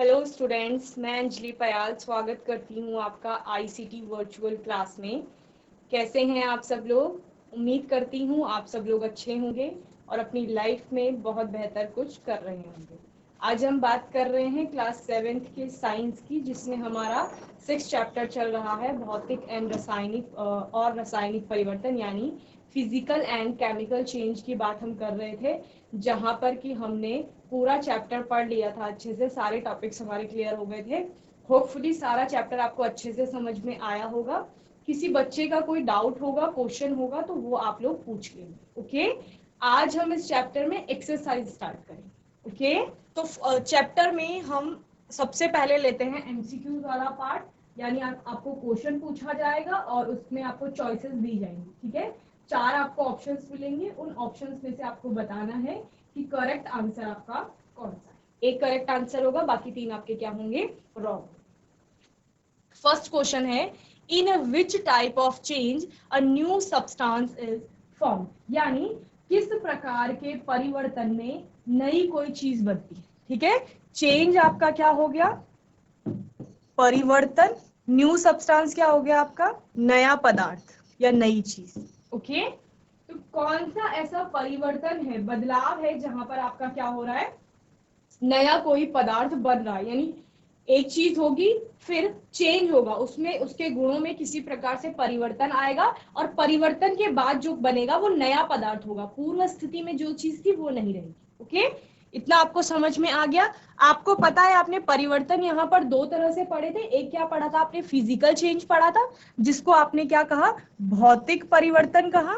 Hello students, मैं अंजलि पयाल स्वागत करती हूँ आपका आईसीटी वर्चुअल क्लास में। कैसे हैं आप सब लोग? उम्मीद करती हूँ आप सब लोग अच्छे होंगे और अपनी लाइफ में बहुत बेहतर कुछ कर रहे होंगे। आज हम बात कर रहे हैं क्लास 7th के साइंस की, जिसमें हमारा 6 चैप्टर चल रहा है भौतिक एंड रासायनिक और रासायनिक परिवर्तन, यानी फिजिकल एंड केमिकल चेंज की बात हम कर रहे थे, जहाँ पर कि हमने पूरा चैप्टर पढ़ लिया था अच्छे से। सारे टॉपिक्स हमारे क्लियर हो गए थे। होपफुली सारा चैप्टर आपको अच्छे से समझ में आया होगा। किसी बच्चे का कोई डाउट होगा, क्वेश्चन होगा, तो वो आप लोग पूछ लेंगे। ओके, आज हम इस चैप्टर में एक्सरसाइज स्टार्ट करेंगे। ओके, तो चैप्टर में हम सबसे पहले लेते हैं एमसीक्यूज वाला पार्ट, यानी आपको क्वेश्चन पूछा जाएगा और उसमें आपको चॉइसेस दी जाएंगी। ठीक है, 4 आपको ऑप्शंस मिलेंगे। उन ऑप्शंस में से आपको बताना है कि करेक्ट आंसर आपका कौन सा है। एक करेक्ट आंसर होगा, बाकी 3 आपके क्या होंगे? रॉन्ग। फर्स्ट क्वेश्चन है, in which type of change a new substance is form, यानी किस प्रकार के परिवर्तन में नई कोई चीज बनती है। ठीक है, चेंज आपका क्या हो गया? परिवर्तन। न्यू सब्सटेंस क्या हो गया आपका? नया पदार्थ या नई चीज। ओके, तो कौन सा ऐसा परिवर्तन है, बदलाव है, जहां पर आपका क्या हो रहा है? नया कोई पदार्थ बन रहा है, यानी एक चीज होगी, फिर चेंज होगा, उसमें उसके गुणों में किसी प्रकार से परिवर्तन आएगा और परिवर्तन के बाद जो बनेगा वो नया पदार्थ होगा। पूर्व स्थिति में जो चीज थी वो नहीं रहेगी। ओके, इतना आपको समझ में आ गया? आपको पता है आपने परिवर्तन यहाँ पर 2 तरह से पढ़े थे। एक क्या पढ़ा था आपने? फिजिकल चेंज पढ़ा था, जिसको आपने क्या कहा? भौतिक परिवर्तन कहा।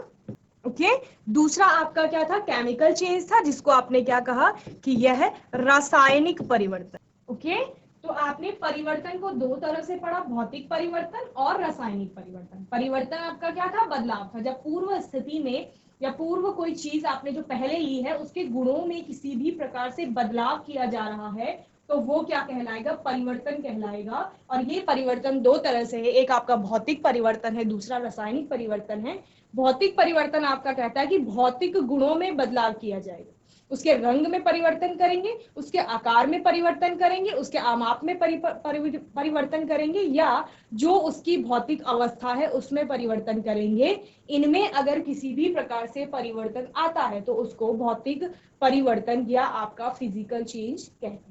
ओके, दूसरा आपका क्या था? केमिकल चेंज था, जिसको आपने क्या कहा कि यह है रासायनिक परिवर्तन। ओके, तो आपने परिवर्तन को 2 तरह से पढ़ा, भौतिक परिवर्तन और रासायनिक परिवर्तन। परिवर्तन आपका क्या था? बदलाव था, जब पूर्व स्थिति में या पूर्व कोई चीज आपने जो पहले ली है उसके गुणों में किसी भी प्रकार से बदलाव किया जा रहा है, तो वो क्या कहलाएगा? परिवर्तन कहलाएगा। और ये परिवर्तन 2 तरह से है, एक आपका भौतिक परिवर्तन है, दूसरा रासायनिक परिवर्तन है। भौतिक परिवर्तन आपका कहता है कि भौतिक गुणों में बदलाव किया जाएगा, उसके रंग में परिवर्तन करेंगे, उसके आकार में परिवर्तन करेंगे, उसके आमाप में परिवर्तन करेंगे, या जो उसकी भौतिक अवस्था है उसमें परिवर्तन करेंगे। इनमें अगर किसी भी प्रकार से परिवर्तन आता है तो उसको भौतिक परिवर्तन या आपका फिजिकल चेंज कहते हैं।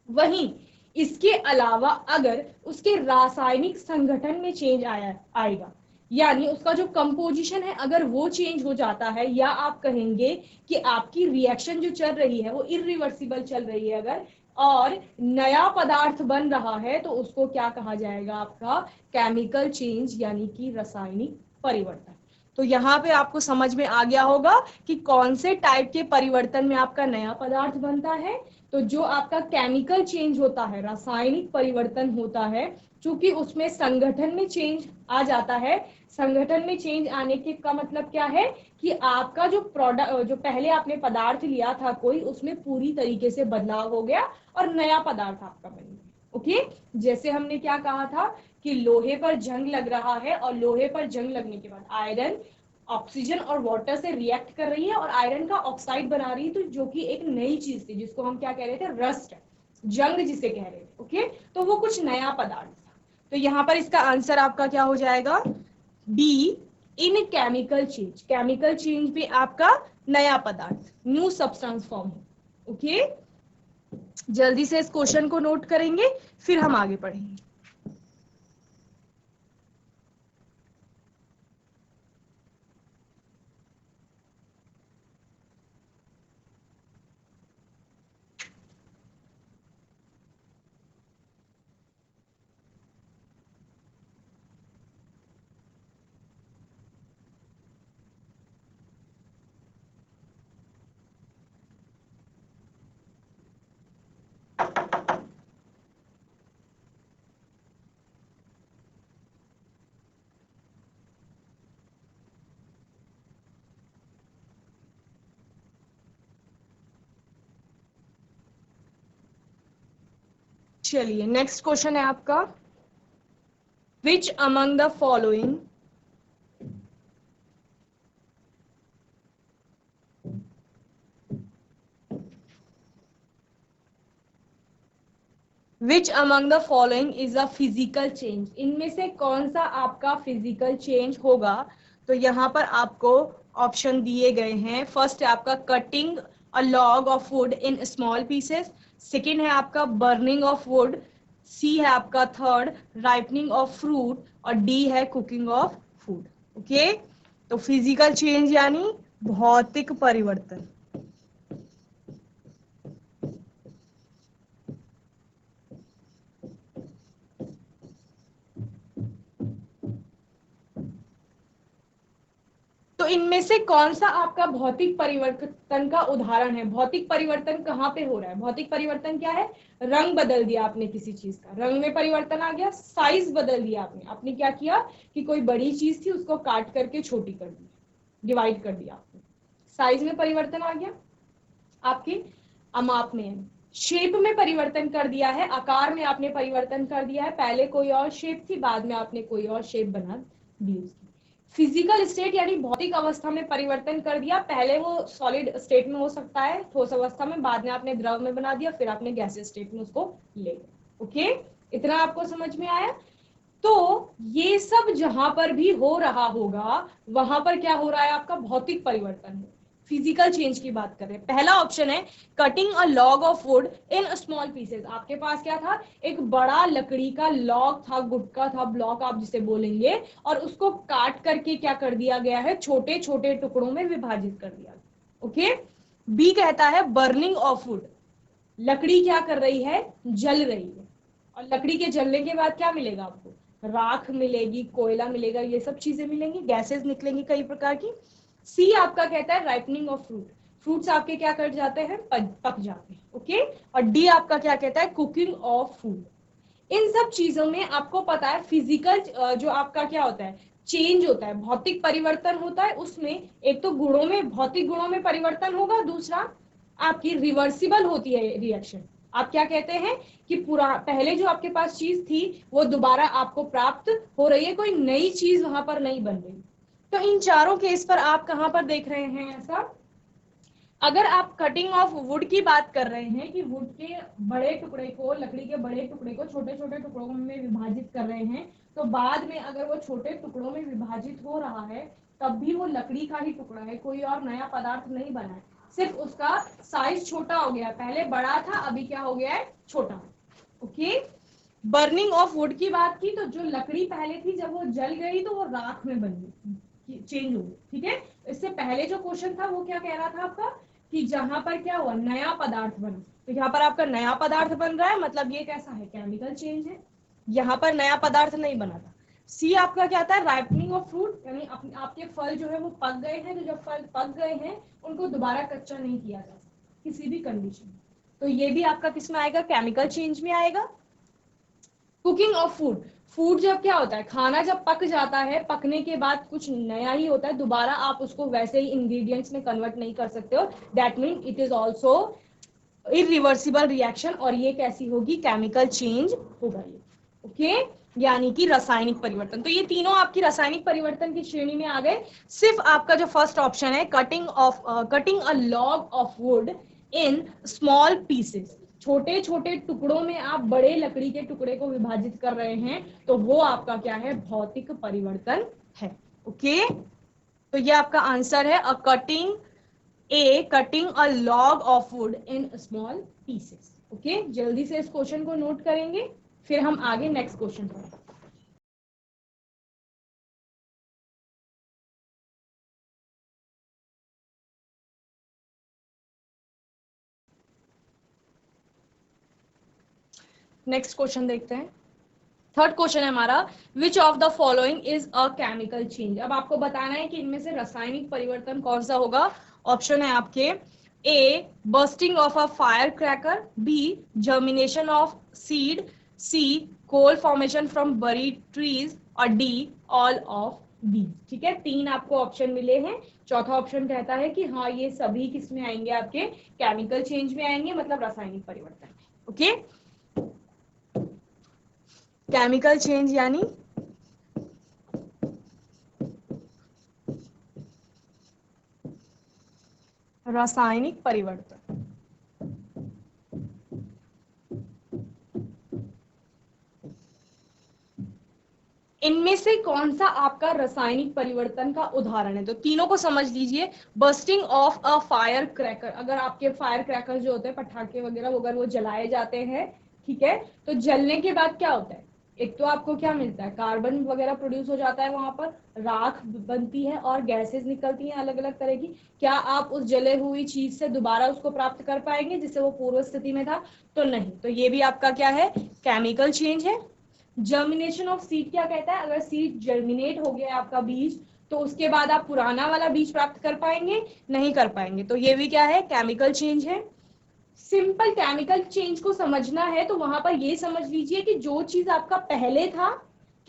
वहीं इसके अलावा अगर उसके रासायनिक संगठन में चेंज आएगा, यानी उसका जो कंपोजिशन है अगर वो चेंज हो जाता है, या आप कहेंगे कि आपकी रिएक्शन जो चल रही है वो इरिवर्सिबल चल रही है अगर, और नया पदार्थ बन रहा है, तो उसको क्या कहा जाएगा? आपका केमिकल चेंज, यानी कि रासायनिक परिवर्तन। तो यहाँ पे आपको समझ में आ गया होगा कि कौन से टाइप के परिवर्तन में आपका नया पदार्थ बनता है। तो जो आपका केमिकल चेंज होता है, रासायनिक परिवर्तन होता है, चूंकि उसमें संगठन में चेंज आ जाता है। संगठन में चेंज आने के का मतलब क्या है कि आपका जो प्रोडक्ट, जो पहले आपने पदार्थ लिया था कोई, उसमें पूरी तरीके से बदलाव हो गया और नया पदार्थ आपका बन गया। ओके, जैसे हमने क्या कहा था कि लोहे पर जंग लग रहा है, और लोहे पर जंग लगने के बाद आयरन ऑक्सीजन और वाटर से रिएक्ट कर रही है और आयरन का ऑक्साइड बना रही है, तो जो कि एक नई चीज थी, जिसको हम क्या कह रहे थे? रस्ट, जंग जिसे कह रहे थे। ओके, तो वो कुछ नया पदार्थ था। तो यहाँ पर इसका आंसर आपका क्या हो जाएगा? B, in chemical change. Chemical change भी आपका नया पदार्थ, न्यू सब्सटेंस फॉर्म है। ओके, जल्दी से इस क्वेश्चन को नोट करेंगे, फिर हम आगे पढ़ेंगे। चलिए, नेक्स्ट क्वेश्चन है आपका, which among the following which among the following is a physical change, इनमें से कौन सा आपका फिजिकल चेंज होगा? तो यहाँ पर आपको ऑप्शन दिए गए हैं। फर्स्ट है आपका cutting a log of would in small pieces, second है आपका बर्निंग ऑफ वुड, सी है आपका थर्ड राइपनिंग ऑफ फ्रूट, और डी है कुकिंग ऑफ फूड। ओके, तो फिजिकल चेंज यानी भौतिक परिवर्तन। तो इनमें से कौन सा आपका भौतिक परिवर्तन का उदाहरण है? भौतिक परिवर्तन कहाँ पे हो रहा है? भौतिक परिवर्तन क्या है? रंग बदल दिया आपने किसी चीज का, रंग में परिवर्तन आ गया। साइज बदल दिया आपने क्या किया कि कोई बड़ी चीज थी उसको काट करके छोटी कर दी, डिवाइड कर दिया आपने, साइज में परिवर्तन आ गया। आपके अमाप में, शेप में परिवर्तन कर दिया है, आकार में आपने परिवर्तन कर दिया है। पहले कोई और शेप थी, बाद में आपने कोई और शेप बना दी उसकी। फिजिकल स्टेट यानी भौतिक अवस्था में परिवर्तन कर दिया, पहले वो सॉलिड स्टेट में हो सकता है, ठोस अवस्था में, बाद में आपने द्रव में बना दिया, फिर आपने गैसीय स्टेट में उसको ले गए। ओके, इतना आपको समझ में आया? तो ये सब जहां पर भी हो रहा होगा वहां पर क्या हो रहा है? आपका भौतिक परिवर्तन है, फिजिकल चेंज की बात कर रहे हैं। पहला ऑप्शन है cutting a log of would in small pieces. आपके पास क्या था? एक बड़ा लकड़ी का लॉग था, गुटका था, ब्लॉक आप जिसे बोलेंगे, और उसको काट करके क्या कर दिया गया है? छोटे छोटे टुकड़ों में विभाजित कर दिया। ओके, बी कहता है बर्निंग ऑफ वुड, लकड़ी क्या कर रही है? जल रही है, और लकड़ी के जलने के बाद क्या मिलेगा आपको? राख मिलेगी, कोयला मिलेगा, ये सब चीजें मिलेंगी, गैसेस निकलेंगी कई प्रकार की। सी आपका कहता है राइपनिंग ऑफ फ्रूट, फ्रूट्स आपके क्या कर जाते हैं? पक जाते हैं। ओके, और डी आपका क्या कहता है? Cooking of food. इन सब चीजों में आपको पता है फिजिकल जो आपका क्या होता है? चेंज होता है, भौतिक परिवर्तन होता है। उसमें एक तो गुणों में, भौतिक गुणों में परिवर्तन होगा, दूसरा आपकी रिवर्सिबल होती है रिएक्शन। आप क्या कहते हैं कि पूरा पहले जो आपके पास चीज थी वो दोबारा आपको प्राप्त हो रही है, कोई नई चीज वहां पर नहीं बन रही। तो इन चारों केस पर आप कहां पर देख रहे हैं ऐसा? अगर आप कटिंग ऑफ वुड की बात कर रहे हैं कि वुड के बड़े टुकड़े को, लकड़ी के बड़े टुकड़े को छोटे छोटे टुकड़ों में विभाजित कर रहे हैं, तो बाद में अगर वो छोटे टुकड़ों में विभाजित हो रहा है तब भी वो लकड़ी का ही टुकड़ा है, कोई और नया पदार्थ नहीं बना है, सिर्फ उसका साइज छोटा हो गया, पहले बड़ा था अभी क्या हो गया है? छोटा। ओके, बर्निंग ऑफ वुड की बात की तो जो लकड़ी पहले थी जब वो जल गई तो वो राख में बन गई, चेंज हो गई। ठीक है, इससे पहले जो क्वेश्चन था वो क्या कह रहा था आपका कि जहां पर क्या हुआ? नया पदार्थ बना। तो यहाँ पर आपका नया पदार्थ बन रहा है, मतलब ये कैसा है? केमिकल चेंज है। यहाँ पर नया पदार्थ नहीं बना था। सी आपका क्या था? राइपनिंग ऑफ फ्रूट, यानी आपके फल जो है वो पक गए हैं, तो जब फल पक गए हैं उनको दोबारा कच्चा नहीं किया जा सकता किसी भी कंडीशन में, तो ये भी आपका किस में आएगा? केमिकल चेंज में आएगा। कुकिंग ऑफ फूड, फूड जब क्या होता है? खाना जब पक जाता है, पकने के बाद कुछ नया ही होता है, दोबारा आप उसको वैसे ही इंग्रेडिएंट्स में कन्वर्ट नहीं कर सकते हो। That mean it is also irreversible reaction, और ये कैसी होगी? केमिकल चेंज होगा ये। ओके, यानी कि रासायनिक परिवर्तन। तो ये तीनों आपकी रासायनिक परिवर्तन की श्रेणी में आ गए। सिर्फ आपका जो फर्स्ट ऑप्शन है cutting a log of would in small pieces, छोटे छोटे टुकड़ों में आप बड़े लकड़ी के टुकड़े को विभाजित कर रहे हैं, तो वो आपका क्या है? भौतिक परिवर्तन है। ओके, तो ये आपका आंसर है cutting a log of would in small pieces. Okay, जल्दी से इस क्वेश्चन को नोट करेंगे, फिर हम आगे नेक्स्ट क्वेश्चन पर। नेक्स्ट क्वेश्चन देखते हैं। थर्ड क्वेश्चन है हमारा, विच of the following is a chemical change. अब आपको बताना है कि इनमें से रासायनिक परिवर्तन कौन सा होगा। ऑप्शन है आपके A bursting of a fire cracker, B germination of seed, C coal formation from buried trees, और डी ऑल ऑफ बी। ठीक है, तीन आपको ऑप्शन मिले हैं। चौथा ऑप्शन कहता है कि हाँ ये सभी किस में आएंगे? आपके केमिकल चेंज में आएंगे, मतलब रासायनिक परिवर्तन। ओके, केमिकल चेंज यानी रासायनिक परिवर्तन। इनमें से कौन सा आपका रासायनिक परिवर्तन का उदाहरण है? तो तीनों को समझ लीजिए। Bursting of a fire cracker, अगर आपके फायर क्रैकर जो होते हैं पटाखे वगैरह, अगर वो जलाए जाते हैं, ठीक है, तो जलने के बाद क्या होता है? एक तो आपको क्या मिलता है, कार्बन वगैरह प्रोड्यूस हो जाता है, वहां पर राख बनती है और गैसेस निकलती हैं अलग अलग तरह की। क्या आप उस जले हुई चीज से दोबारा उसको प्राप्त कर पाएंगे जिससे वो पूर्व स्थिति में था? तो नहीं। तो ये भी आपका क्या है, केमिकल चेंज है। जर्मिनेशन ऑफ सीड क्या कहता है? अगर सीड जर्मिनेट हो गया आपका बीज, तो उसके बाद आप पुराना वाला बीज प्राप्त कर पाएंगे? नहीं कर पाएंगे। तो ये भी क्या है, केमिकल चेंज है। सिंपल केमिकल चेंज को समझना है तो वहां पर ये समझ लीजिए कि जो चीज आपका पहले था,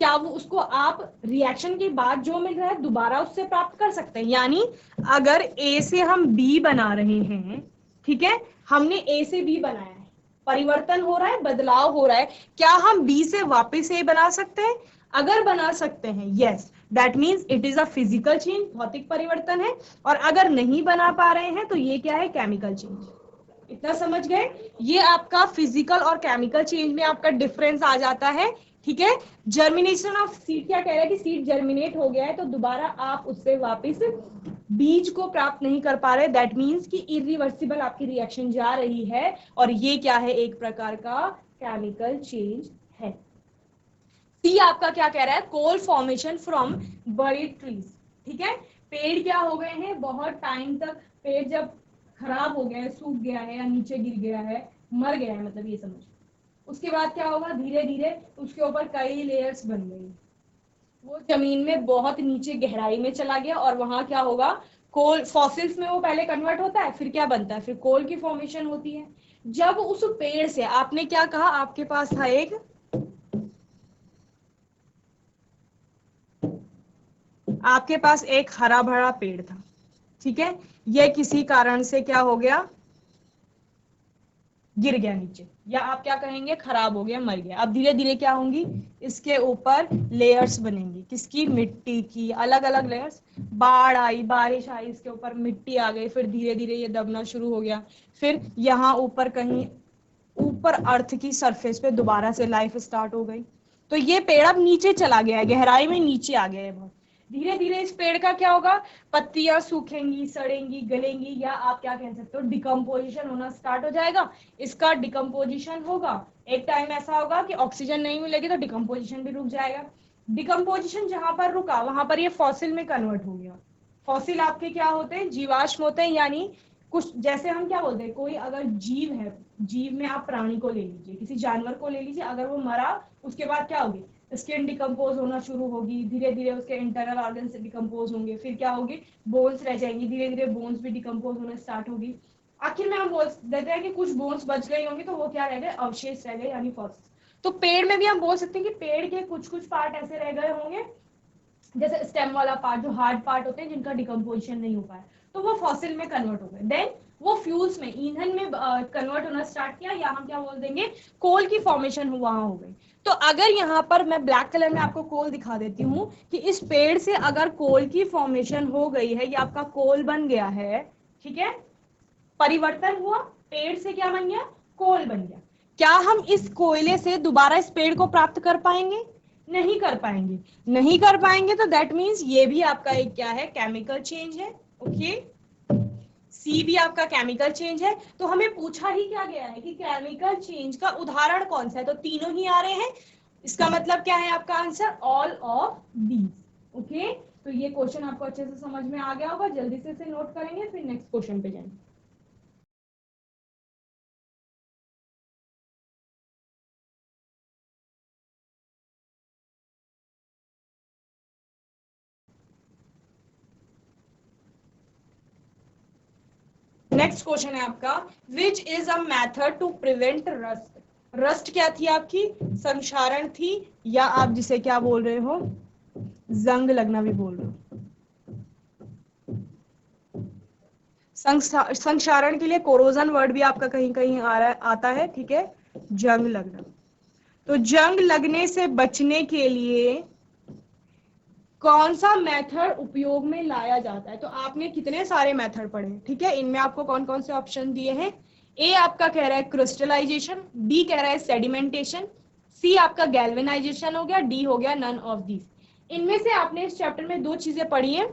क्या वो उसको आप रिएक्शन के बाद जो मिल रहा है दोबारा उससे प्राप्त कर सकते हैं। यानी अगर ए से हम बी बना रहे हैं, ठीक है, हमने ए से बी बनाया है, परिवर्तन हो रहा है, बदलाव हो रहा है, क्या हम बी से वापस ए बना सकते हैं? अगर बना सकते हैं, yes, that means it is a physical change, भौतिक परिवर्तन है। और अगर नहीं बना पा रहे हैं तो ये क्या है, केमिकल चेंज। इतना समझ गए? ये आपका फिजिकल और केमिकल चेंज में आपका डिफरेंस आ जाता है, ठीक है। जर्मिनेशन ऑफ सीड क्या कह रहा है कि सीड जर्मिनेट हो गया है तो दोबारा आप उससे वापस बीज को प्राप्त नहीं कर पा रहे, दैट मीन्स कि इरिवर्सिबल आपकी रिएक्शन जा रही है, और ये क्या है, एक प्रकार का केमिकल चेंज है। सी आपका क्या कह रहा है, कोल फॉर्मेशन फ्रॉम बरीड ट्रीज, ठीक है। पेड़ क्या हो गए हैं, बहुत टाइम तक पेड़ जब खराब हो गया है, सूख गया है या नीचे गिर गया है, मर गया है, मतलब ये समझ, उसके बाद क्या होगा, धीरे धीरे उसके ऊपर कई लेयर्स बन गई, वो जमीन में बहुत नीचे गहराई में चला गया, और वहां क्या होगा, कोल फॉसिल्स में वो पहले कन्वर्ट होता है, फिर क्या बनता है, फिर कोल की फॉर्मेशन होती है। जब उस पेड़ से, आपने क्या कहा, आपके पास था एक, आपके पास एक हरा भरा पेड़ था, ठीक है, यह किसी कारण से क्या हो गया, गिर गया नीचे, या आप क्या कहेंगे, खराब हो गया, मर गया। अब धीरे धीरे क्या होंगी, इसके ऊपर लेयर्स बनेंगी, किसकी, मिट्टी की, अलग अलग लेयर्स। बाढ़ आई, बारिश आई, इसके ऊपर मिट्टी आ गई, फिर धीरे धीरे ये दबना शुरू हो गया, फिर यहाँ ऊपर कहीं ऊपर अर्थ की सरफेस पे दोबारा से लाइफ स्टार्ट हो गई। तो ये पेड़ अब नीचे चला गया है, गहराई में नीचे आ गया है बहुत। धीरे धीरे इस पेड़ का क्या होगा, पत्तियां सूखेंगी, सड़ेंगी, गलेंगी, या आप क्या कह सकते हो, डिकम्पोजिशन होना स्टार्ट हो जाएगा। इसका डिकम्पोजिशन होगा, एक टाइम ऐसा होगा कि ऑक्सीजन नहीं मिलेगी तो डिकम्पोजिशन भी रुक जाएगा। डिकम्पोजिशन जहां पर रुका वहां पर ये फॉसिल में कन्वर्ट हो गया। फॉसिल आपके क्या होते हैं, जीवाश्म होते हैं, यानी कुछ, जैसे हम क्या बोलते हैं, कोई अगर जीव है, जीव में आप प्राणी को ले लीजिए, किसी जानवर को ले लीजिए, अगर वो मरा, उसके बाद क्या होगी, स्किन डिकम्पोज होना शुरू होगी, धीरे धीरे उसके इंटरनल ऑर्गन से डिकम्पोज होंगे, फिर क्या होगी, बोन्स रह जाएंगी, धीरे धीरे बोन्स भी डिकम्पोज होना स्टार्ट होगी। आखिर में हम बोल देते हैं कि कुछ बोन्स बच गई होंगी, तो वो क्या रह गए, अवशेष रह गए, यानी फॉसिल्स। तो पेड़ में भी हम बोल सकते हैं कि पेड़ के कुछ कुछ पार्ट ऐसे रह गए होंगे, जैसे स्टेम वाला पार्ट, जो हार्ड पार्ट होते हैं जिनका डिकम्पोजिशन नहीं हो पाया, तो वो फॉसिल में कन्वर्ट हो गए। देन वो फ्यूल्स में, ईंधन में कन्वर्ट होना स्टार्ट किया, या हम क्या बोल देंगे, कोल की फॉर्मेशन वहां हो गई। तो अगर यहाँ पर मैं ब्लैक कलर में आपको कोल दिखा देती हूँ कि इस पेड़ से अगर कोल की फॉर्मेशन हो गई है, ये आपका कोल बन गया है, ठीक है, परिवर्तन हुआ, पेड़ से क्या बन गया, कोल बन गया। क्या हम इस कोयले से दोबारा इस पेड़ को प्राप्त कर पाएंगे? नहीं कर पाएंगे। नहीं कर पाएंगे तो दैट मीन्स ये भी आपका एक क्या है, केमिकल चेंज है। ओके, सी भी आपका केमिकल चेंज है। तो हमें पूछा ही क्या गया है कि केमिकल चेंज का उदाहरण कौन सा है, तो तीनों ही आ रहे हैं। इसका मतलब क्या है आपका answer, all of these. Okay, तो ये क्वेश्चन आपको अच्छे से समझ में आ गया होगा, जल्दी से इसे नोट करेंगे, फिर नेक्स्ट क्वेश्चन पे जाएंगे। नेक्स्ट क्वेश्चन है आपका, which is a method to prevent rust. Rust क्या थी आपकी, संक्षारण थी, या आप जिसे क्या बोल रहे हो, जंग लगना भी बोल रहे हो। संक्षारण के लिए कोरोजन वर्ड भी आपका कहीं कहीं आ रहा है, आता है, ठीक है, जंग लगना। तो जंग लगने से बचने के लिए कौन सा मेथड उपयोग में लाया जाता है? तो आपने कितने सारे मेथड पढ़े, ठीक है, इनमें आपको कौन कौन से ऑप्शन दिए हैं। ए आपका कह रहा है क्रिस्टलाइजेशन, बी कह रहा है सेडिमेंटेशन, सी आपका गैल्वेनाइजेशन हो गया, डी हो गया नन ऑफ दीज। इनमें से आपने इस चैप्टर में दो चीजें पढ़ी हैं,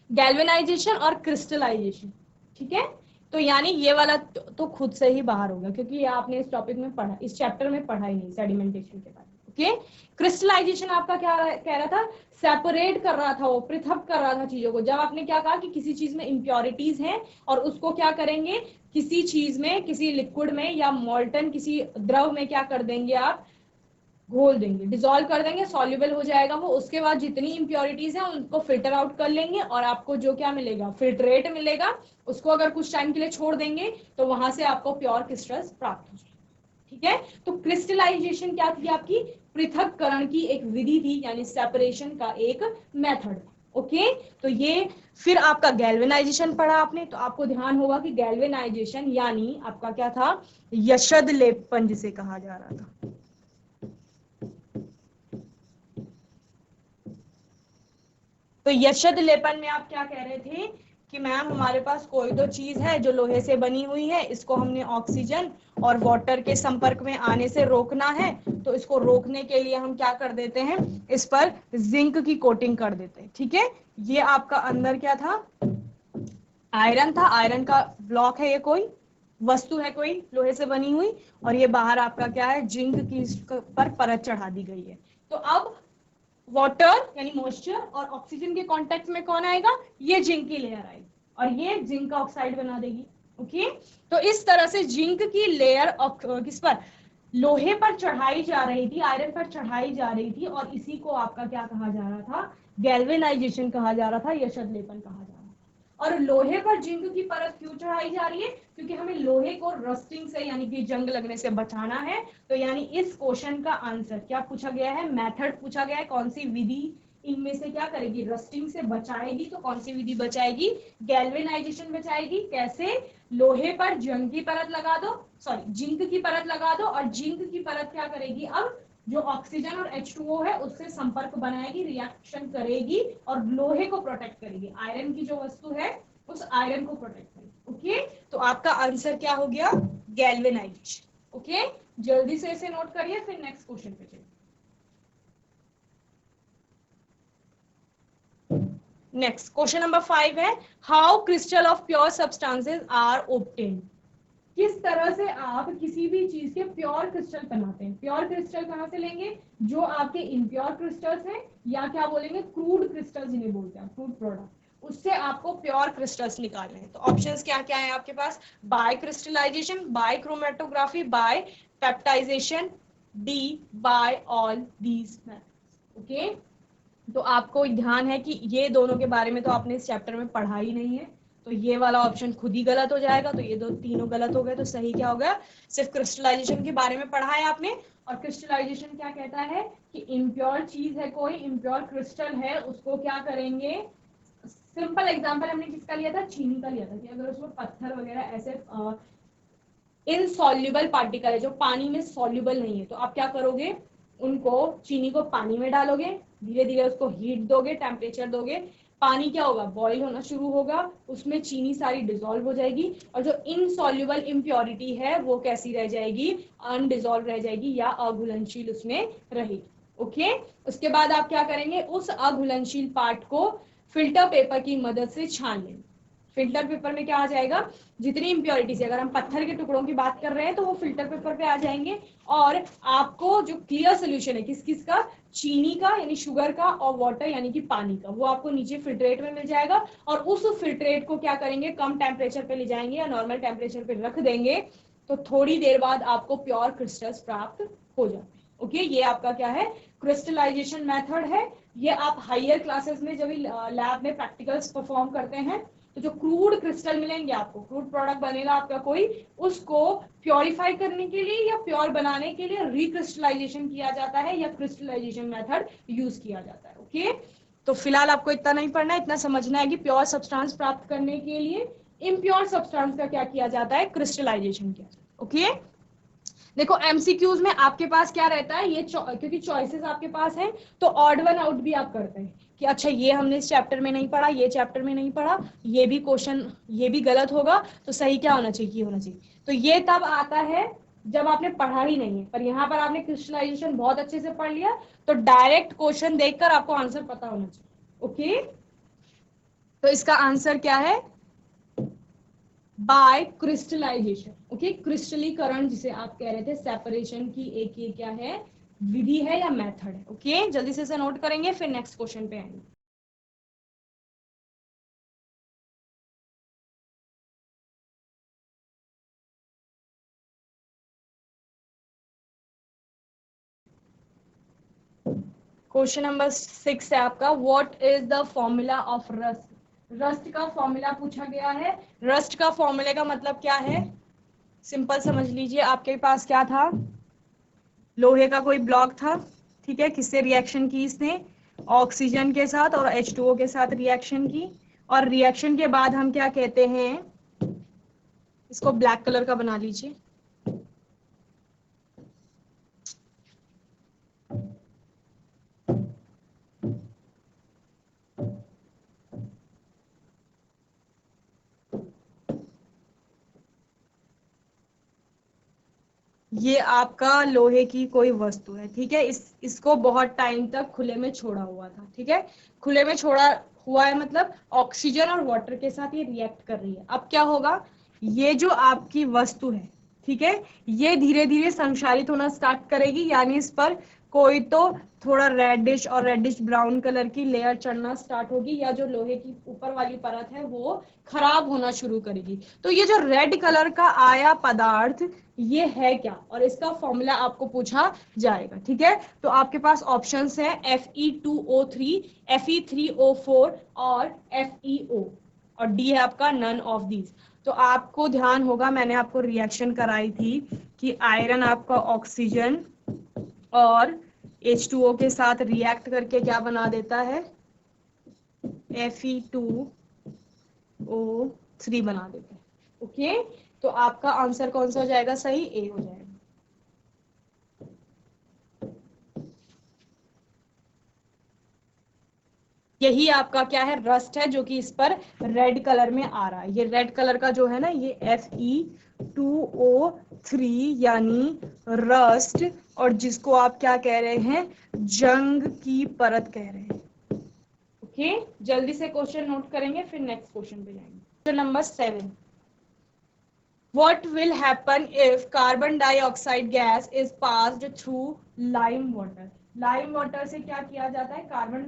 गैल्वेनाइजेशन और क्रिस्टलाइजेशन, ठीक है। तो यानी ये वाला तो खुद से ही बाहर होगा, क्योंकि ये आपने इस टॉपिक में पढ़ा, इस चैप्टर में पढ़ा ही नहीं सेडिमेंटेशन के बारे में। ओके, क्रिस्टलाइजेशन आपका क्या कह रहा था, सेपरेट कर रहा था, वो पृथक कर रहा था चीजों को। जब आपने क्या कहा कि किसी चीज में इम्प्योरिटीज हैं और उसको क्या करेंगे, किसी चीज में, किसी लिक्विड में या मोल्टन किसी द्रव में क्या कर देंगे आप, घोल देंगे, डिसॉल्व कर देंगे, सॉल्युबल हो जाएगा वो। उसके बाद जितनी इंप्योरिटीज हैं उनको फिल्टर आउट कर लेंगे और आपको जो क्या मिलेगा, फिल्ट्रेट मिलेगा। उसको अगर कुछ टाइम के लिए छोड़ देंगे तो वहां से आपको प्योर क्रिस्टल्स प्राप्त हो जाएगा, ठीक है। तो क्रिस्टलाइजेशन क्या थी, आपकी पृथक्करण की एक विधि थी, यानी सेपरेशन का एक मेथड। ओके, तो ये फिर आपका गैल्वेनाइजेशन पढ़ा आपने, तो आपको ध्यान होगा कि गैल्वेनाइजेशन यानी आपका क्या था, यशद लेपन जिसे कहा जा रहा था। तो यशद लेपन में आप क्या कह रहे थे कि मैम हमारे पास कोई तो चीज है जो लोहे से बनी हुई है, इसको हमने ऑक्सीजन और वाटर के संपर्क में आने से रोकना है, तो इसको रोकने के लिए हम क्या कर देते हैं, इस पर जिंक की कोटिंग कर देते हैं, ठीक है। ये आपका अंदर क्या था, आयरन था, आयरन का ब्लॉक है, ये कोई वस्तु है कोई लोहे से बनी हुई, और ये बाहर आपका क्या है, जिंक की पर परत चढ़ा दी गई है। तो अब वाटर यानी मॉइस्चर और ऑक्सीजन के कांटेक्ट में कौन आएगा, ये जिंक की लेयर आएगी और ये जिंक का ऑक्साइड बना देगी। ओके, तो इस तरह से जिंक की लेयर किस पर, लोहे पर चढ़ाई जा रही थी, आयरन पर चढ़ाई जा रही थी, और इसी को आपका क्या कहा जा रहा था, गैल्वेनाइजेशन कहा जा रहा था, यशद लेपन कहा जा रहा था। और लोहे पर जिंक की परत क्यों चढ़ाई जा रही है, क्योंकि हमें लोहे को रस्टिंग से यानी कि जंग लगने से बचाना है। तो यानी इस क्वेश्चन का आंसर क्या पूछा गया है, मेथड पूछा गया है, कौन सी विधि इनमें से क्या करेगी, रस्टिंग से बचाएगी। तो कौन सी विधि बचाएगी, गैल्वेनाइजेशन बचाएगी। कैसे, लोहे पर जंग की परत लगा दो, सॉरी जिंक की परत लगा दो, और जिंक की परत क्या करेगी, अब जो ऑक्सीजन और H2O है उससे संपर्क बनाएगी, रिएक्शन करेगी और लोहे को प्रोटेक्ट करेगी, आयरन की जो वस्तु है उस आयरन को प्रोटेक्ट करेगी। ओके, तो आपका आंसर क्या हो गया, गैल्वेनाइजेशन। ओके, जल्दी से इसे नोट करिए, फिर नेक्स्ट क्वेश्चन पे चलिए। नेक्स्ट क्वेश्चन नंबर 5 है, how crystal of pure substances are obtained. किस तरह से आप किसी भी चीज के प्योर क्रिस्टल बनाते हैं। प्योर क्रिस्टल कहां से लेंगे, जो आपके इम्प्योर क्रिस्टल्स हैं, या क्या बोलेंगे क्रूड क्रिस्टल जिन्हें बोलते हैं, क्रूड प्रोडक्ट, उससे आपको प्योर क्रिस्टल्स निकालने हैं। तो ऑप्शंस क्या क्या है आपके पास, by crystallization, by chromatography, by peptization, D by all these methods. Okay, तो आपको ध्यान है कि ये दोनों के बारे में तो आपने इस चैप्टर में पढ़ा ही नहीं है, तो ये वाला ऑप्शन खुद ही गलत हो जाएगा। तो ये दो तीनों गलत हो गए, तो सही क्या हो गया, सिर्फ क्रिस्टलाइजेशन के बारे में पढ़ा है आपने। और क्रिस्टलाइजेशन क्या कहता है कि इम्प्योर चीज है, कोई इम्प्योर क्रिस्टल है, उसको क्या करेंगे, सिंपल एग्जांपल हमने किसका लिया था, चीनी का लिया था, कि अगर उसमें पत्थर वगैरह ऐसे इनसॉल्युबल पार्टिकल है जो पानी में सॉल्युबल नहीं है, तो आप क्या करोगे, उनको चीनी को पानी में डालोगे, धीरे धीरे उसको हीट दोगे, टेम्परेचर दोगे, पानी क्या होगा, बॉईल होना शुरू होगा, उसमें चीनी सारी डिसॉल्व हो जाएगी, और जो इनसॉल्युबल इम्प्योरिटी है वो कैसी रह जाएगी, अनडिसॉल्व रह जाएगी या अघुलनशील उसमें रहेगी। ओके, उसके बाद आप क्या करेंगे, उस अघुलनशील पार्ट को फिल्टर पेपर की मदद से छान लेंगे। फिल्टर पेपर में क्या आ जाएगा, जितनी इंप्योरिटीज है, अगर हम पत्थर के टुकड़ों की बात कर रहे हैं तो वो फिल्टर पेपर पे आ जाएंगे, और आपको जो क्लियर सोल्यूशन है किस किस का, चीनी का यानी शुगर का, और वाटर यानी कि पानी का, वो आपको नीचे फिल्ट्रेट में मिल जाएगा। और उस फिल्ट्रेट को क्या करेंगे, कम टेम्परेचर पे ले जाएंगे या नॉर्मल टेम्परेचर पे रख देंगे, तो थोड़ी देर बाद आपको प्योर क्रिस्टल्स प्राप्त हो जाते हैं। ओके, ये आपका क्या है, क्रिस्टलाइजेशन मेथड है। ये आप हायर क्लासेस में जब लैब में प्रैक्टिकल्स परफॉर्म करते हैं, तो जो क्रूड क्रिस्टल मिलेंगे आपको, क्रूड प्रोडक्ट बनेगा आपका कोई, उसको प्योरीफाई करने के लिए या प्योर बनाने के लिए रिक्रिस्टलाइजेशन किया जाता है या क्रिस्टलाइजेशन मेथड यूज किया जाता है। ओके, तो फिलहाल आपको इतना नहीं पढ़ना है, इतना समझना है कि प्योर सब्सटेंस प्राप्त करने के लिए इम्प्योर सब्सटेंस का क्या किया जाता है, क्रिस्टलाइजेशन किया जाता है। ओके, देखो एमसीक्यूज में आपके पास क्या रहता है, ये क्योंकि चॉइसेस आपके पास हैं, तो ऑड वन आउट भी आप करते हैं कि अच्छा ये हमने इस चैप्टर में नहीं पढ़ा, ये चैप्टर में नहीं पढ़ा, ये भी क्वेश्चन ये भी गलत होगा, तो सही क्या होना चाहिए, ये होना चाहिए। तो ये तब आता है जब आपने पढ़ा ही नहीं है, पर यहाँ पर आपने क्रिस्टलाइजेशन बहुत अच्छे से पढ़ लिया, तो डायरेक्ट क्वेश्चन देखकर आपको आंसर पता होना चाहिए। ओके, तो इसका आंसर क्या है? Bye crystallisation. ओके, क्रिस्टलीकरण जिसे आप कह रहे थे, सेपरेशन की एक ये क्या है, विधि है या मेथड है। ओके, जल्दी से इसे नोट करेंगे, फिर नेक्स्ट क्वेश्चन पे आएंगे। क्वेश्चन नंबर 6 है आपका, what is the formula of rust. Rust का फॉर्मूला पूछा गया है। रस्ट का फॉर्मूले का मतलब क्या है? सिंपल समझ लीजिए, आपके पास क्या था, लोहे का कोई ब्लॉक था, ठीक है, किससे रिएक्शन की इसने, ऑक्सीजन के साथ और H2O के साथ रिएक्शन की, और रिएक्शन के बाद हम क्या कहते हैं, इसको ब्लैक कलर का बना लीजिए। ये आपका लोहे की कोई वस्तु है, ठीक है, इसको बहुत टाइम तक खुले में छोड़ा हुआ था, ठीक है, खुले में छोड़ा हुआ है मतलब ऑक्सीजन और वाटर के साथ ये रिएक्ट कर रही है। अब क्या होगा, ये जो आपकी वस्तु है, ठीक है, ये धीरे धीरे संक्षारित होना स्टार्ट करेगी, यानी इस पर कोई तो थोड़ा रेडिश और रेडिश ब्राउन कलर की लेयर चढ़ना स्टार्ट होगी, या जो लोहे की ऊपर वाली परत है वो खराब होना शुरू करेगी। तो ये जो रेड कलर का आया पदार्थ, ये है क्या, और इसका फॉर्मूला आपको पूछा जाएगा, ठीक है। तो आपके पास ऑप्शंस है Fe2O3, Fe3O4 और FeO, और डी है आपका नन ऑफ दीज। तो आपको ध्यान होगा, मैंने आपको रिएक्शन कराई थी कि आयरन आपका ऑक्सीजन और H2O के साथ रिएक्ट करके क्या बना देता है, Fe2O3 बना देता है। ओके, तो आपका आंसर कौन सा हो जाएगा, सही ए हो जाएगा। यही आपका क्या है, रस्ट है, जो कि इस पर रेड कलर में आ रहा है। ये रेड कलर का जो है ना, ये Fe2O3 यानी रस्ट, और जिसको आप क्या कह रहे हैं, जंग की परत कह रहे हैं। ओके, जल्दी से क्वेश्चन नोट करेंगे, फिर नेक्स्ट क्वेश्चन पे जाएंगे। Question number 7, what will happen if carbon dioxide gas is passed through lime water। Lime water से क्या किया जाता है, कार्बन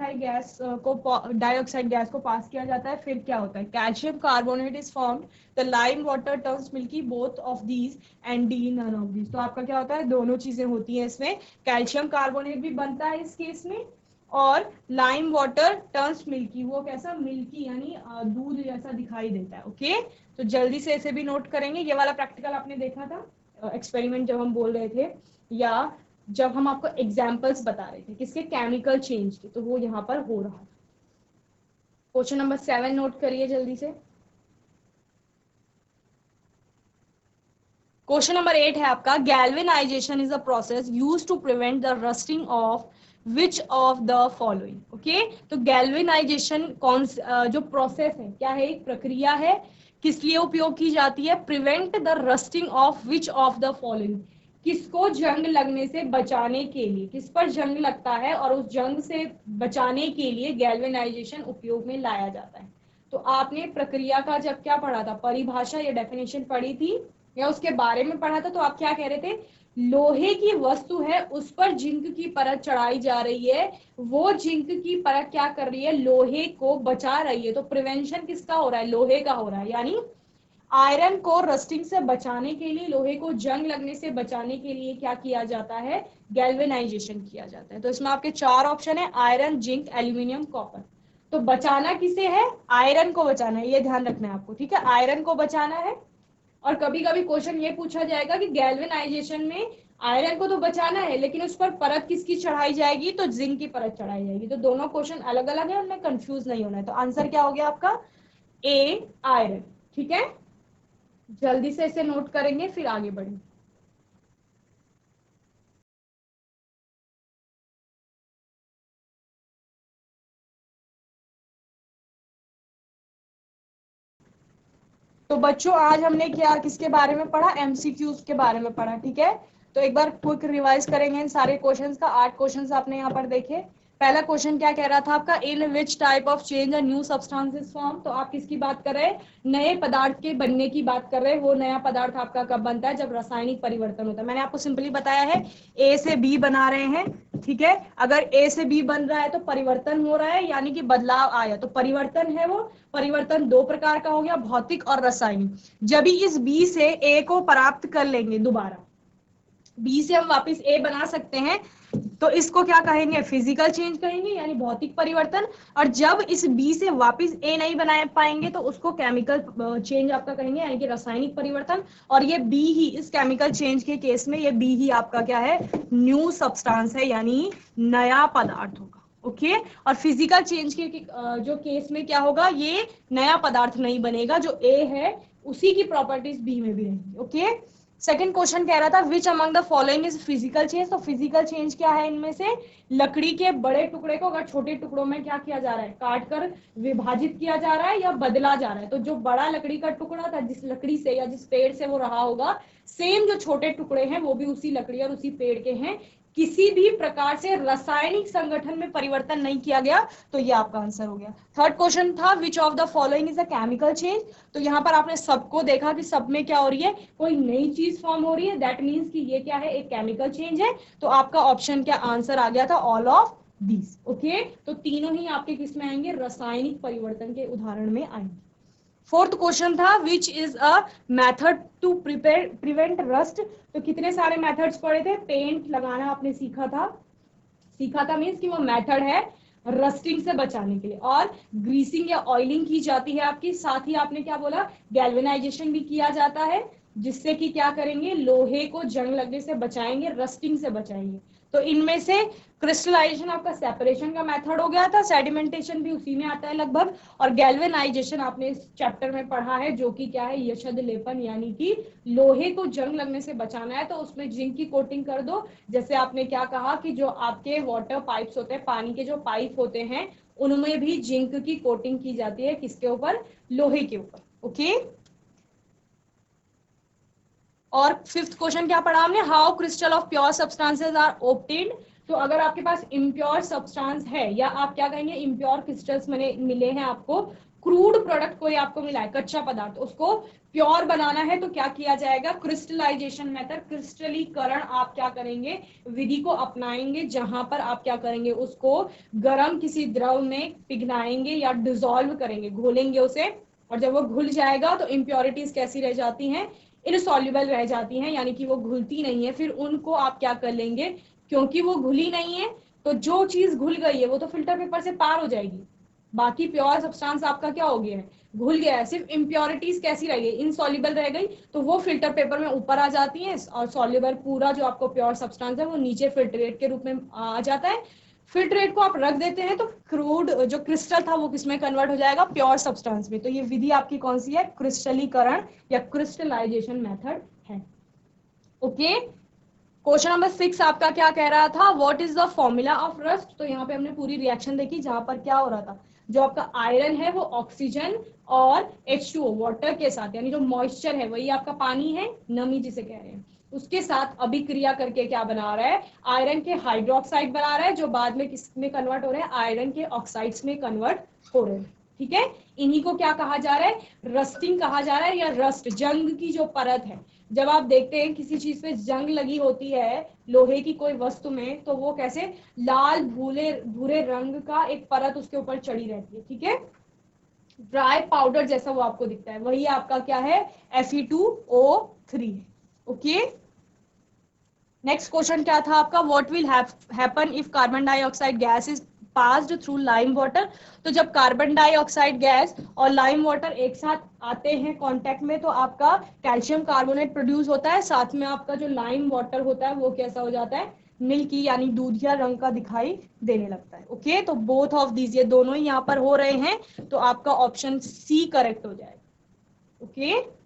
डाइऑक्साइड गैस को पास किया जाता है, फिर क्या होता है, calcium carbonate is formed, the lime water turns milky, both of these and D none of these. तो आपका क्या होता है, दोनों चीजें होती हैं इसमें, कैल्शियम कार्बोनेट भी बनता है इस केस में, और लाइम वाटर टर्न्स मिल्की, वो कैसा, मिल्की यानी दूध जैसा दिखाई देता है। ओके, तो जल्दी से इसे भी नोट करेंगे। ये वाला प्रैक्टिकल आपने देखा था, एक्सपेरिमेंट जब हम बोल रहे थे, या जब हम आपको एग्जांपल्स बता रहे थे किसके, केमिकल चेंज के, तो वो यहाँ पर हो रहा है। क्वेश्चन नंबर 7 नोट करिए जल्दी से। क्वेश्चन नंबर 8 है आपका, galvanisation is a process used to prevent the rusting of which of the following. Okay, तो गैल्वेनाइजेशन जो प्रोसेस है, क्या है, एक प्रक्रिया है, किस लिए उपयोग की जाती है, prevent the rusting of which of the following, किसको जंग लगने से बचाने के लिए, किस पर जंग लगता है और उस जंग से बचाने के लिए गैल्वेनाइजेशन उपयोग में लाया जाता है। तो आपने प्रक्रिया का जब क्या पढ़ा था, परिभाषा या डेफिनेशन पढ़ी थी, या उसके बारे में पढ़ा था, तो आप क्या कह रहे थे, लोहे की वस्तु है, उस पर जिंक की परत चढ़ाई जा रही है, वो जिंक की परत क्या कर रही है, लोहे को बचा रही है। तो प्रिवेंशन किसका हो रहा है, लोहे का हो रहा है, यानी आयरन को रस्टिंग से बचाने के लिए, लोहे को जंग लगने से बचाने के लिए क्या किया जाता है, गैल्वेनाइजेशन किया जाता है। तो इसमें आपके 4 ऑप्शन है, आयरन, जिंक, एल्यूमिनियम, कॉपर। तो बचाना किसे है, आयरन को बचाना है, ये ध्यान रखना है आपको, ठीक है, आयरन को बचाना है। और कभी कभी क्वेश्चन ये पूछा जाएगा कि गैल्वेनाइजेशन में आयरन को तो बचाना है, लेकिन उस पर परत किसकी चढ़ाई जाएगी, तो जिंक की परत चढ़ाई जाएगी। तो दोनों क्वेश्चन अलग अलग है, उनमें कंफ्यूज नहीं होना है। तो आंसर क्या हो गया आपका, ए आयरन, ठीक है। जल्दी से इसे नोट करेंगे, फिर आगे बढ़ेंगे। तो बच्चों आज हमने क्या किसके बारे में पढ़ा, एमसीक्यूज के बारे में पढ़ा, ठीक है। तो एक बार क्विक रिवाइज करेंगे इन सारे क्वेश्चंस का। 8 क्वेश्चंस आपने यहाँ पर देखे। पहला क्वेश्चन क्या कह रहा था आपका, in which type of change a new substances form. तो आप किसकी बात कर रहे हैं, नए पदार्थ के बनने की बात कर रहे हैं। वो नया पदार्थ आपका कब बनता है, जब रासायनिक परिवर्तन होता है। मैंने आपको सिंपली बताया है ए से बी बना रहे हैं, ठीक है। अगर ए से बी बन रहा है तो परिवर्तन हो रहा है, यानी कि बदलाव आया, तो परिवर्तन है वो। परिवर्तन दो प्रकार का हो गया, भौतिक और रासायनिक। जब भी इस बी से ए को प्राप्त कर लेंगे, दोबारा बी से हम वापस ए बना सकते हैं, तो इसको क्या कहेंगे, फिजिकल चेंज कहेंगे, यानी भौतिक परिवर्तन। और जब इस बी से वापस ए नहीं बना पाएंगे तो उसको केमिकल चेंज आपका कहेंगे, यानी कि रासायनिक परिवर्तन। और ये बी ही, इस केमिकल चेंज के केस में ये बी ही आपका क्या है, न्यू सब्सटेंस है, यानी नया पदार्थ होगा। ओके और फिजिकल चेंज के जो केस में क्या होगा, ये नया पदार्थ नहीं बनेगा, जो ए है उसी की प्रॉपर्टीज बी में भी रहेंगी। ओके सेकंड क्वेश्चन कह रहा था which among the following is physical change. तो फिजिकल चेंज क्या है, इनमें से लकड़ी के बड़े टुकड़े को अगर छोटे टुकड़ों में क्या किया जा रहा है, काट कर विभाजित किया जा रहा है या बदला जा रहा है। तो जो बड़ा लकड़ी का टुकड़ा था, जिस लकड़ी से या जिस पेड़ से वो रहा होगा, सेम जो छोटे टुकड़े हैं वो भी उसी लकड़ी और उसी पेड़ के हैं। किसी भी प्रकार से रासायनिक संगठन में परिवर्तन नहीं किया गया, तो ये आपका आंसर हो गया। थर्ड क्वेश्चन था विच of the following is a chemical change. तो यहाँ पर आपने सबको देखा कि सब में क्या हो रही है, कोई नई चीज फॉर्म हो रही है, दैट मीन्स कि ये क्या है, एक केमिकल चेंज है। तो आपका ऑप्शन क्या आंसर आ गया था, ऑल ऑफ दीज। ओके तो तीनों ही आपके किस में आएंगे, रासायनिक परिवर्तन के उदाहरण में आएंगे। फोर्थ क्वेश्चन था which is a method to prevent rust. तो कितने सारे मेथड्स पढ़े थे, पेंट लगाना आपने सीखा था मीन्स कि वो मेथड है रस्टिंग से बचाने के लिए, और ग्रीसिंग या ऑयलिंग की जाती है आपकी। साथ ही आपने क्या बोला, गैल्वेनाइजेशन भी किया जाता है, जिससे कि क्या करेंगे, लोहे को जंग लगने से बचाएंगे, रस्टिंग से बचाएंगे। तो इनमें से क्रिस्टलाइजेशन आपका सेपरेशन का मेथड हो गया था, सेडिमेंटेशन भी उसी में आता है लगभग, और गैल्वेनाइजेशन आपने इस चैप्टर में पढ़ा है, जो कि क्या है, यशद लेपन, यानी कि लोहे को जंग लगने से बचाना है तो उसमें जिंक की कोटिंग कर दो। जैसे आपने क्या कहा कि जो आपके वाटर पाइप्स होते हैं, पानी के जो पाइप होते हैं, उनमें भी जिंक की कोटिंग की जाती है, किसके ऊपर, लोहे के ऊपर। ओके और फिफ्थ क्वेश्चन क्या पढ़ा हमने, how crystal of pure substances are obtained. तो अगर आपके पास इम्प्योर सब्सटेंस है, या आप क्या कहेंगे, इम्प्योर क्रिस्टल्स मिले हैं आपको, क्रूड प्रोडक्ट कोई आपको मिला है, कच्चा पदार्थ, उसको प्योर बनाना है, तो क्या किया जाएगा, क्रिस्टलाइजेशन मेथड, क्रिस्टलीकरण आप क्या करेंगे, विधि को अपनाएंगे, जहां पर आप क्या करेंगे, उसको गर्म किसी द्रव में पिघलाएंगे या डिसॉल्व करेंगे, घोलेंगे उसे। और जब वो घुल जाएगा तो इम्प्योरिटीज कैसी रह जाती हैं, इनसॉल्युबल रह जाती हैं, यानी कि वो घुलती नहीं है। फिर उनको आप क्या कर लेंगे, क्योंकि वो घुली नहीं है, तो जो चीज घुल गई है वो तो फिल्टर पेपर से पार हो जाएगी, बाकी प्योर सब्सटेंस आपका क्या हो गया है, घुल गया है। सिर्फ इम्प्योरिटीज कैसी रह गई, इनसॉल्युबल रह गई, तो वो फिल्टर पेपर में ऊपर आ जाती है, और सॉल्युबल पूरा जो आपको प्योर सब्सटेंस है वो नीचे फिल्ट्रेट के रूप में आ जाता है। फिल्ट्रेट को आप रख देते हैं तो क्रूड जो क्रिस्टल था वो किसमें कन्वर्ट हो जाएगा, प्योर सब्सटेंस में। तो ये विधि आपकी कौन सी है, क्रिस्टलीकरण या क्रिस्टलाइजेशन मेथड है। ओके क्वेश्चन नंबर 6 आपका क्या कह रहा था, what is the formula of rust. तो यहाँ पे हमने पूरी रिएक्शन देखी, जहां पर क्या हो रहा था, जो आपका आयरन है वो ऑक्सीजन और H2O वाटर के साथ, यानी जो मॉइस्चर है वही आपका पानी है, नमी जिसे कह रहे हैं, उसके साथ अभिक्रिया करके क्या बना रहा है, आयरन के हाइड्रोक्साइड बना रहा है, जो बाद में किस में कन्वर्ट हो रहे हैं, आयरन के ऑक्साइड्स में कन्वर्ट हो रहे हैं। ठीक है इन्हीं को क्या कहा जा रहा है, रस्टिंग कहा जा रहा है, या रस्ट, जंग की जो परत है। जब आप देखते हैं किसी चीज पे जंग लगी होती है लोहे की कोई वस्तु में, तो वो कैसे लाल भूरे रंग का एक परत उसके ऊपर चढ़ी रहती है। ठीक है ड्राई पाउडर जैसा वो आपको दिखता है, वही आपका क्या है, Fe2O3। ओके नेक्स्ट क्वेश्चन क्या था आपका, what will happen if carbon dioxide gas is passed through lime water. तो जब कार्बन डाइऑक्साइड गैस और लाइम वाटर एक साथ आते हैं कांटेक्ट में, तो आपका कैल्शियम कार्बोनेट प्रोड्यूस होता है, साथ में आपका जो लाइम वाटर होता है वो कैसा हो जाता है, मिल्की यानी दूधिया रंग का दिखाई देने लगता है। ओके तो बोथ ऑफ दीज, ये दोनों ही यहाँ पर हो रहे हैं, तो आपका ऑप्शन सी करेक्ट हो जाएगा। ओके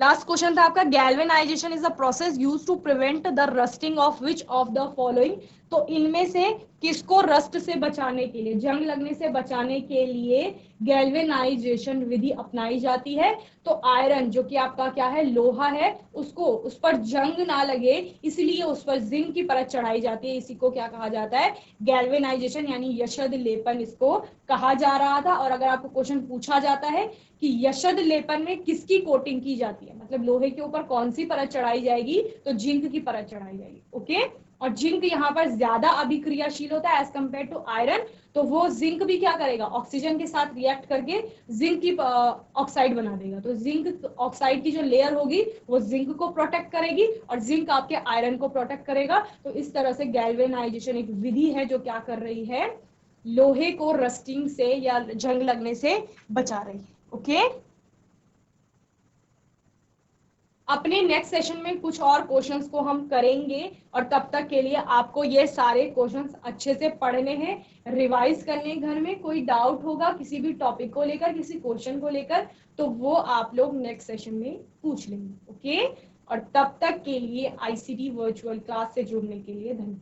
लास्ट क्वेश्चन था आपका, galvanisation is a process used to prevent the rusting of which of the following. तो इनमें से किसको रस्ट से बचाने के लिए, जंग लगने से बचाने के लिए गैल्वेनाइजेशन विधि अपनाई जाती है। तो आयरन जो कि आपका क्या है, लोहा है, उसको उस पर जंग ना लगे इसलिए उस पर जिंक की परत चढ़ाई जाती है। इसी को क्या कहा जाता है, गैल्वेनाइजेशन यानी यशद लेपन इसको कहा जा रहा था। और अगर आपको क्वेश्चन पूछा जाता है कि यशद लेपन में किसकी कोटिंग की जाती है, मतलब लोहे के ऊपर कौन सी परत चढ़ाई जाएगी, तो जिंक की परत चढ़ाई जाएगी। ओके, और जिंक यहाँ पर ज्यादा अभिक्रियाशील होता है एज कम्पेयर टू आयरन। तो वो जिंक भी क्या करेगा, ऑक्सीजन के साथ रिएक्ट करके जिंक की ऑक्साइड बना देगा। तो जिंक ऑक्साइड की जो लेयर होगी वो जिंक को प्रोटेक्ट करेगी और जिंक आपके आयरन को प्रोटेक्ट करेगा। तो इस तरह से गैल्वेनाइजेशन एक विधि है जो क्या कर रही है, लोहे को रस्टिंग से या जंग लगने से बचा रही है। ओके, अपने नेक्स्ट सेशन में कुछ और क्वेश्चंस को हम करेंगे और तब तक के लिए आपको ये सारे क्वेश्चंस अच्छे से पढ़ने हैं, रिवाइज करने। घर में कोई डाउट होगा किसी भी टॉपिक को लेकर, किसी क्वेश्चन को लेकर, तो वो आप लोग नेक्स्ट सेशन में पूछ लेंगे। ओके, और तब तक के लिए आईसीटी वर्चुअल क्लास से जुड़ने के लिए धन्यवाद।